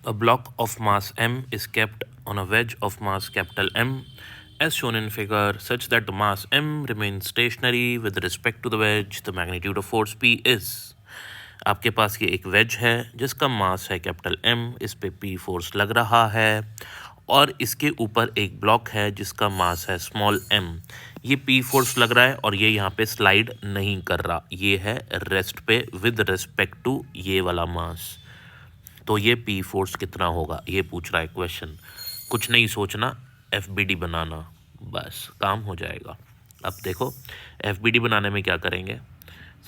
A block of mass m is kept on a wedge of mass capital M as shown in figure such that the mass m remains stationary with respect to the wedge. The magnitude of force P is. आपके पास ये एक veg है जिसका मास है capital M, इस पे P force लग रहा है और इसके ऊपर एक ब्लॉक है जिसका मास है स्मॉल m। ये P फोर्स लग रहा है और ये यहाँ पे स्लाइड नहीं कर रहा, ये है रेस्ट पे विद रिस्पेक्ट टू ये वाला मास। तो ये P फोर्स कितना होगा ये पूछ रहा है क्वेश्चन। कुछ नहीं सोचना, FBD बनाना, बस काम हो जाएगा। अब देखो FBD बनाने में क्या करेंगे,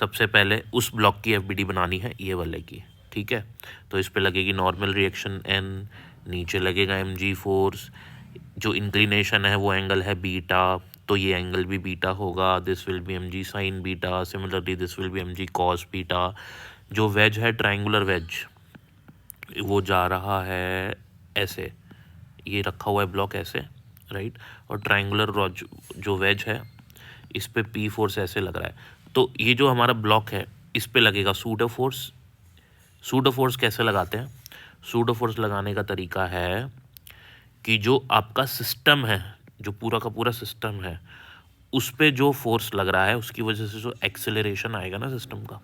सबसे पहले उस ब्लॉक की FBD बनानी है, ये वाले की, ठीक है। तो इस पे लगेगी नॉर्मल रिएक्शन N, नीचे लगेगा mg फोर्स, जो इंक्लिनेशन है वो एंगल है बीटा, तो ये एंगल भी बीटा होगा। This will be mg sign beta, similarly this will be mg cos beta. जो वेज है ट्रायंगुलर वेज, वो जा रहा है ऐसे, ये रखा हुआ है ब्लॉक ऐसे, राइट, और ट्रायंगुलर जो वेज है इस पे P फोर्स ऐसे लग रहा है। तो ये जो हमारा ब्लॉक है इस पे लगेगा सूडो फोर्स। सूडो फोर्स कैसे लगाते हैं, सूडो फोर्स लगाने का तरीका है कि जो आपका सिस्टम है, जो पूरा का पूरा सिस्टम है, उस पे जो फोर्स लग रहा है उसकी वजह से जो एक्सेलरेशन आएगा ना सिस्टम का,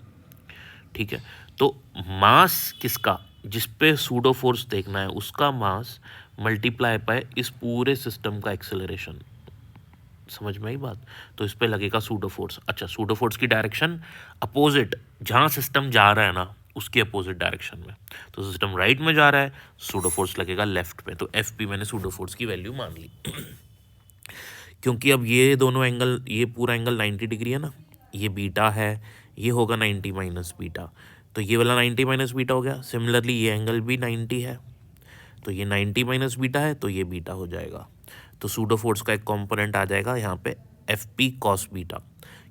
ठीक है। तो मास किसका, जिस पे सूडो फोर्स देखना है उसका मास मल्टीप्लाई बाय इस पूरे सिस्टम का एक्सेलरेशन। समझ में आई बात। तो इस पे लगेगा सूडो फोर्स। अच्छा, सूडो फोर्स की डायरेक्शन अपोजिट, जहाँ सिस्टम जा रहा है ना उसके अपोजिट डायरेक्शन में। तो सिस्टम राइट में जा रहा है, सूडो फोर्स लगेगा लेफ्ट में। तो FP मैंने सूडो फोर्स की वैल्यू मान ली। क्योंकि अब ये दोनों एंगल, ये पूरा एंगल 90 डिग्री है ना, ये बीटा है, ये होगा 90 माइनस बीटा, तो ये वाला 90 माइनस बीटा हो गया। सिमिलरली ये एंगल भी 90 है, तो ये 90 माइनस बीटा है, तो ये बीटा हो जाएगा। तो सूडो फोर्स का एक कंपोनेंट आ जाएगा यहाँ पे FP कॉस बीटा,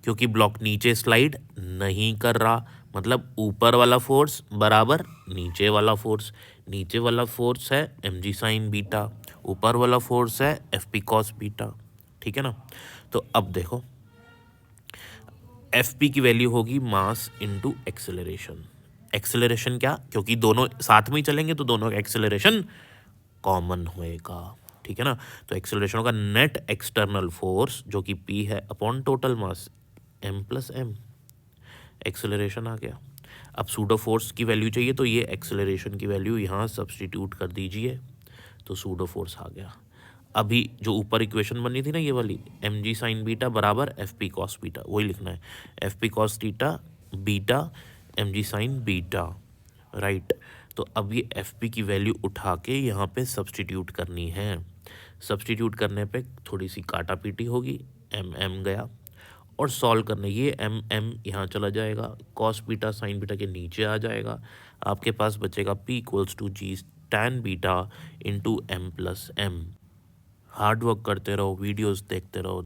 क्योंकि ब्लॉक नीचे स्लाइड नहीं कर रहा, मतलब ऊपर वाला फोर्स बराबर नीचे वाला फोर्स। नीचे वाला फोर्स है mg साइन बीटा, ऊपर वाला फोर्स है FP कॉस बीटा, ठीक है ना। तो अब देखो FP की वैल्यू होगी मास इनटू एक्सेलरेशन। एक्सेलरेशन क्या, क्योंकि दोनों साथ में ही चलेंगे तो दोनों का एक्सेलरेशन कॉमन होएगा, ठीक है ना। तो एक्सेलरेशन होगा नेट एक्सटर्नल फोर्स जो कि P है upon total mass m plus m। Acceleration आ गया। अब सूडो फोर्स की वैल्यू चाहिए, तो ये एक्सेलरेशन की वैल्यू यहाँ सब्सटीट्यूट कर दीजिए, तो सूडो फोर्स आ गया। अभी जो ऊपर इक्वेशन बनी थी ना ये वाली, mg साइन बीटा बराबर FP कॉस बीटा, वही लिखना है, FP cos theta beta mg sign beta, right. तो अब ये FP की वैल्यू उठा के यहाँ पे सब्सटीट्यूट करनी है। सब्सटीट्यूट करने पे थोड़ी सी काटा पीटी होगी, m गया, और सॉल्व करने, ये m यहाँ चला जाएगा, कॉस बीटा साइन बीटा के नीचे आ जाएगा, आपके पास बचेगा P इक्वल्स टू G tan beta into m plus m। Hard work करते रहो, वीडियोस देखते रहो।